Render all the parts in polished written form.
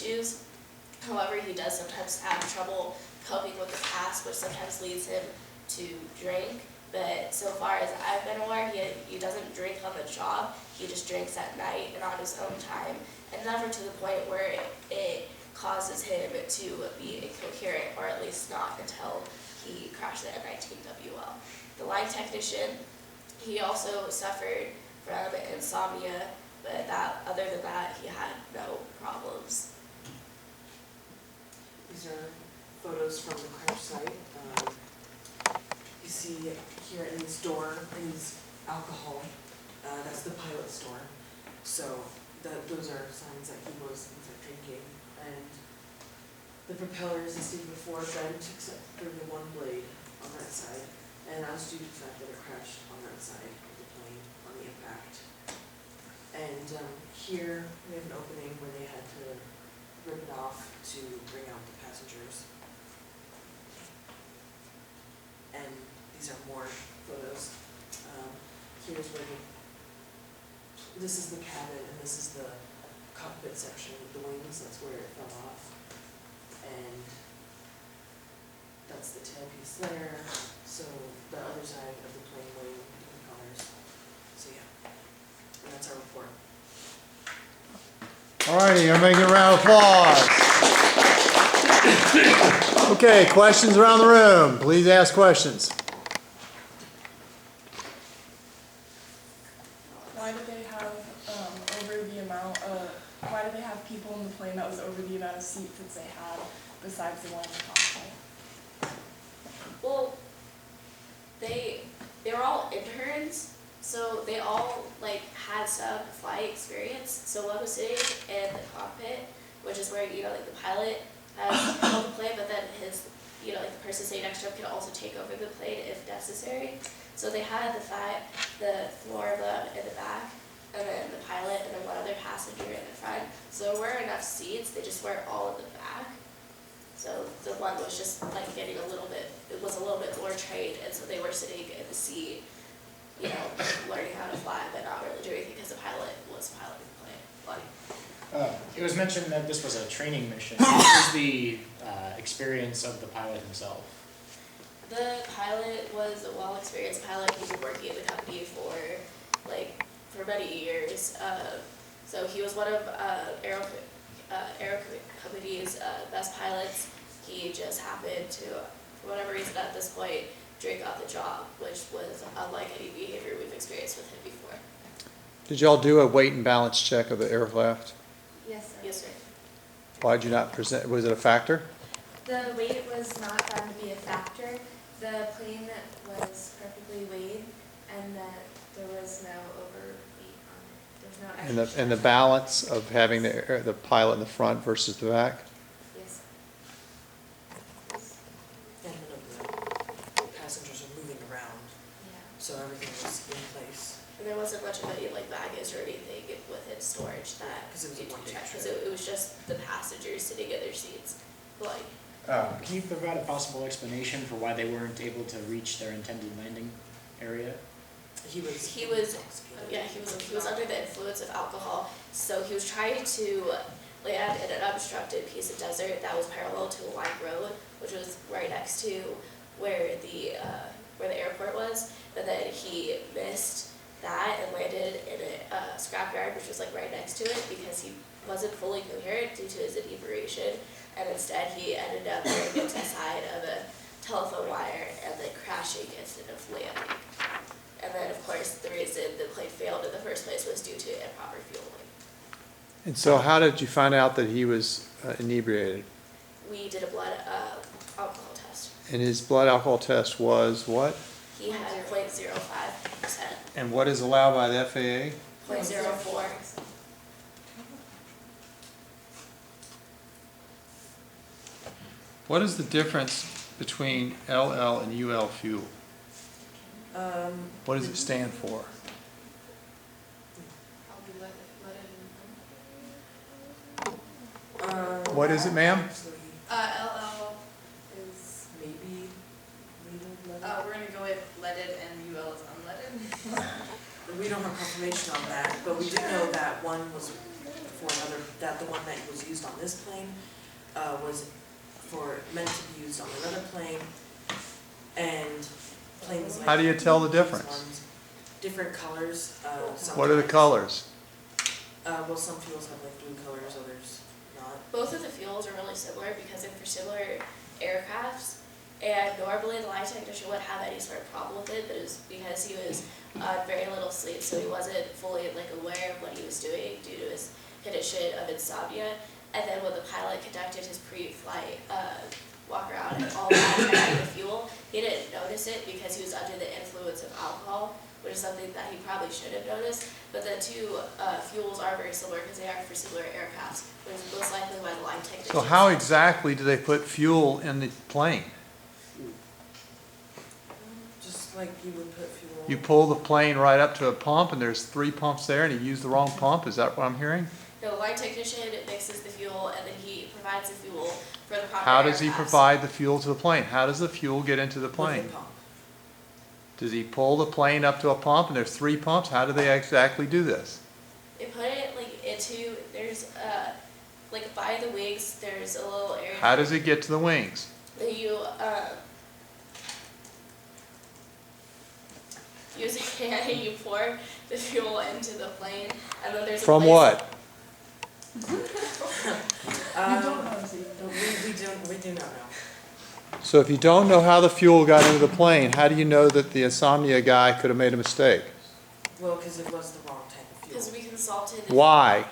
issues. However, he does sometimes have trouble coping with the task, which sometimes leads him to drink. But so far as I've been aware, he doesn't drink on the job. He just drinks at night and on his own time, and never to the point where it causes him to be incoherent, or at least not until he crashed the M19 WL. The line technician, he also suffered from insomnia, but other than that, he had no problems. These are photos from the crash site. You see here in his door, in his alcohol, that's the pilot store. So those are signs that he was in fact drinking. And the propellers, as stated before, bent except for the one blade on that side. And that was due to the fact that it crashed on that side of the plane on the impact. And here we have an opening where they had to rip it off to bring out the passengers. And these are more photos. Here's where this is the cabin, and this is the cockpit section with the wings. That's where it fell off. And that's the tailpiece there. So the other side of the plane wing, different colors. So yeah, and that's our report. All righty, I'm making a round of applause. Okay, questions around the room. Please ask questions. Why did they have why did they have people in the plane that was over the amount of seats that they had besides the one in the cockpit? Well, they were all interns, so they all had some flight experience. So one was sitting in the cockpit, which is where the pilot has held the plane, but then his the person sitting next to him can also take over the plane if necessary. So they had the floor of them in the back, and then the pilot, and then one other passenger in the front. So there were enough seats, they just weren't all in the back. So the one was just getting it was a little bit more trained, and so they were sitting in the seat, learning how to fly, but not really doing anything because the pilot was piloting the plane. It was mentioned that this was a training mission. What was the experience of the pilot himself? The pilot was a well-experienced pilot. He's been working in the company for many years. So he was one of Aero Company's best pilots. He just happened to, for whatever reason at this point, drink on the job, which was unlike any behavior we've experienced with him before. Did y'all do a weight and balance check of the aircraft? Yes, sir. Yes, sir. Why did you not present? Was it a factor? The weight was not found to be a factor. The plane was perfectly weighed, and that there was no overweight on it. There was no extra. And the balance of having the pilot in the front versus the back? Yes. And none of the passengers are moving around, Yeah. so everything was in place. And there wasn't much of any baggage or anything within storage that Because it was a needed to be one-day checked, because trip. it was just the passengers sitting in their seats. Can you provide a possible explanation for why they weren't able to reach their intended landing area? He was intoxicated. Yeah, he was under the influence of alcohol, so he was trying to land in an obstructed piece of desert that was parallel to a wide road, which was right next to where the airport was, but then he missed that and landed in a scrapyard, which was right next to it, because he wasn't fully coherent due to his inebriation, and instead he ended up running into the side of a telephone wire and then crashing instead of landing. And then, of course, the reason the plane failed in the first place was due to improper fueling. And so how did you find out that he was inebriated? We did a blood alcohol test. And his blood alcohol test was what? He had 0.05%. And what is allowed by the FAA? 0.04. What is the difference between LL and UL fuel? What does it stand for? What is it, ma'am? LL is, Maybe leaded. we're gonna go with leaded and UL is unleaded. We don't have confirmation on that, but we did know that one was for another, that the one that was used on this plane, was meant to be used on another plane, and planes like. How do you tell the these difference? ones, different colors, What are the sometimes. colors? Well, some fuels have like blue colors, others not. Both of the fuels are really similar because they're for similar aircrafts, and normally the line technician wouldn't have any sort of problem with it, but it was because he was on very little sleep, so he wasn't fully like aware of what he was doing due to his condition of insomnia. And then when the pilot conducted his pre-flight walk around and all that checking the fuel, he didn't notice it because he was under the influence of alcohol, which is something that he probably should have noticed. But the two fuels are very similar because they are for similar aircrafts, which is most likely why the line technician. So how exactly do they put fuel in the plane? Just like you would put fuel. You pull the plane right up to a pump and there's 3 pumps there and you use the wrong pump? Is that what I'm hearing? The line technician mixes the fuel and then he provides the fuel for the proper How does he aircrafts. provide the fuel to the plane? How does the fuel get into the With plane? a pump. Does he pull the plane up to a pump and there's 3 pumps? How do they exactly do this? They put it like into, there's like by the wings, there's a little area. How does it get to the wings? That you use a can, you pour the fuel into the plane, and then there's a From place. what? You don't know, so you don't. We do not know. So if you don't know how the fuel got into the plane, how do you know that the insomnia guy could have made a mistake? Well, because it was the wrong type of Because fuel. we consulted. Why?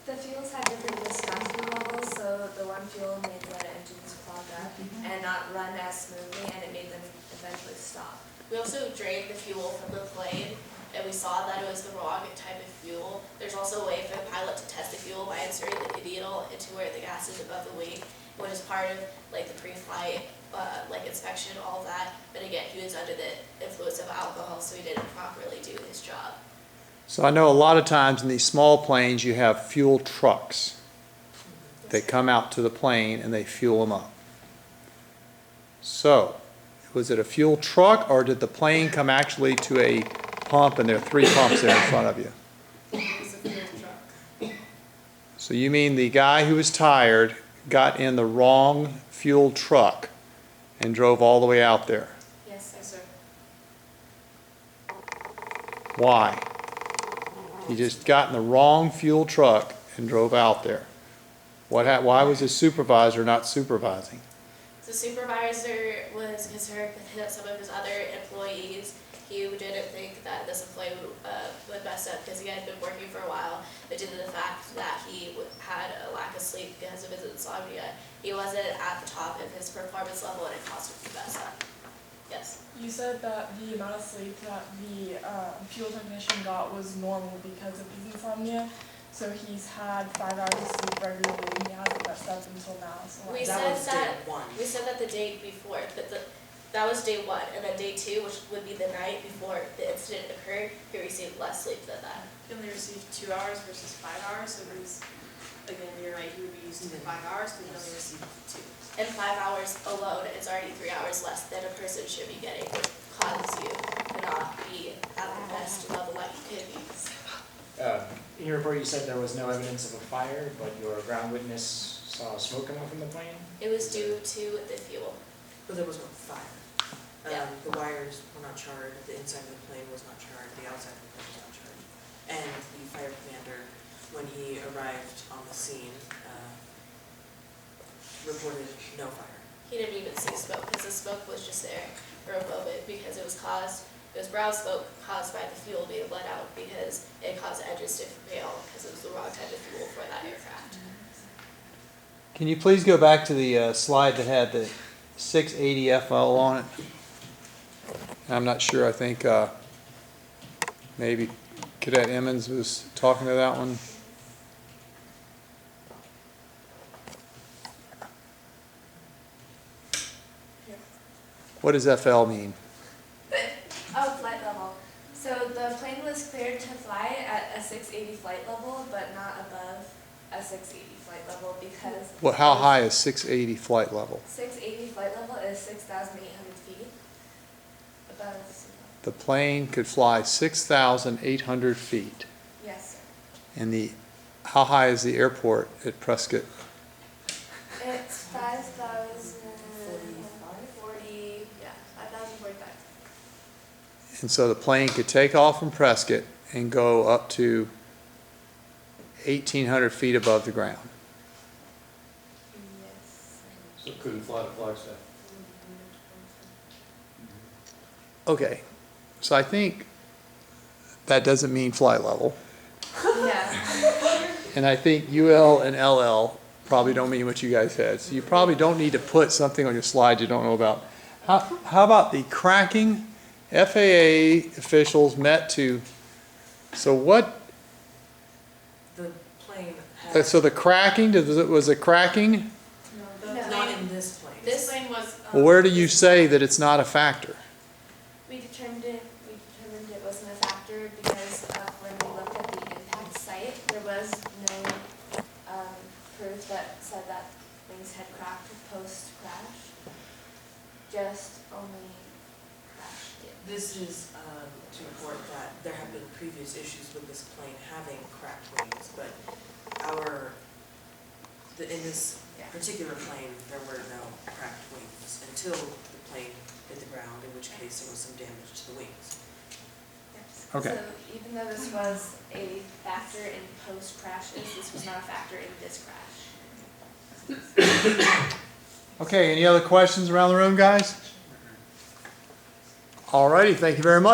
The fuels had different viscosity levels, so the one fuel made the engines clog up and not run as smoothly, and it made them eventually stop. We also drained the fuel from the plane, and we saw that it was the wrong type of fuel. There's also a way for the pilot to test the fuel by inserting the needle into where the gas is above the wing, which is part of like the pre-flight like inspection, all that. But again, he was under the influence of alcohol, so he didn't properly do his job. So I know a lot of times in these small planes you have fuel trucks. They come out to the plane and they fuel them up. So, was it a fuel truck or did the plane come actually to a pump and there are 3 pumps there in front of you? It was a fuel truck. So you mean the guy who was tired got in the wrong fuel truck and drove all the way out there? Yes, Yes, sir. Why? He just got in the wrong fuel truck and drove out there. Why was his supervisor not supervising? The supervisor was concerned with some of his other employees. He didn't think that this employee would mess up because he had been working for a while, but due to the fact that he had a lack of sleep because of his insomnia, he wasn't at the top of his performance level and it caused him to mess up. Yes. You said that the amount of sleep that the fuel technician got was normal because of his insomnia. So he's had 5 hours of sleep regularly and he hasn't messed up until now. So We That said was that- day 1. We said that the day before, that was day 1, and then day 2, which would be the night before the incident occurred, he received less sleep than that. He only received 2 hours versus 5 hours, so he was, again, you're right, he would be used to 5 hours, but he only received 2. In 5 hours alone, it's already 3 hours less than a person should be getting, which causes you to not be at the best level that you could be. In your report, you said there was no evidence of a fire, but your ground witness saw smoke come up from the plane? It was due to the fuel. But there was no fire. Yeah. The wires were not charred, the inside of the plane was not charred, the outside of the plane was not charred. And the fire commander, when he arrived on the scene, reported no fire. He didn't even see smoke because the smoke was just there for a moment because it was brown smoke caused by the fuel being let out because it caused engines to fail because it was the wrong type of fuel for that aircraft. Can you please go back to the slide that had the 680 FL on it? I'm not sure, I think maybe Cadet Emmons was talking to that one. What does FL mean? Oh, flight level. So the plane was cleared to fly at a 680 flight level, but not above a 680 flight level because. Well, how high is 680 flight level? 680 flight level is 6,800 feet above sea level. The plane could fly 6,800 feet, Yes, sir. and the how high is the airport at Prescott? It's 5,040, 45? yeah, 5,045. And so the plane could take off from Prescott and go up to 1,800 feet above the ground. Yes. So couldn't fly to Flagstaff. Okay, so I think that doesn't mean flight level. Yeah. And I think UL and LL probably don't mean what you guys said. So you probably don't need to put something on your slide you don't know about. How about the cracking? FAA officials met to, so what, The plane had, so the cracking, was it cracking? No, No. not in this plane. This plane was. Well, where do you say that it's not a factor? We determined it wasn't a factor because when we looked at the impact site, there was no proof that said that wings had cracked post-crash, just only crashed it. This is to report that there have been previous issues with this plane having cracked wings, but in this particular plane, there were no cracked wings until the plane hit the ground, in which case there was some damage to the wings. Yes. Okay. So even though this was a factor in post-crashes, this was not a factor in this crash. Okay, any other questions around the room, guys? All righty, thank you very much.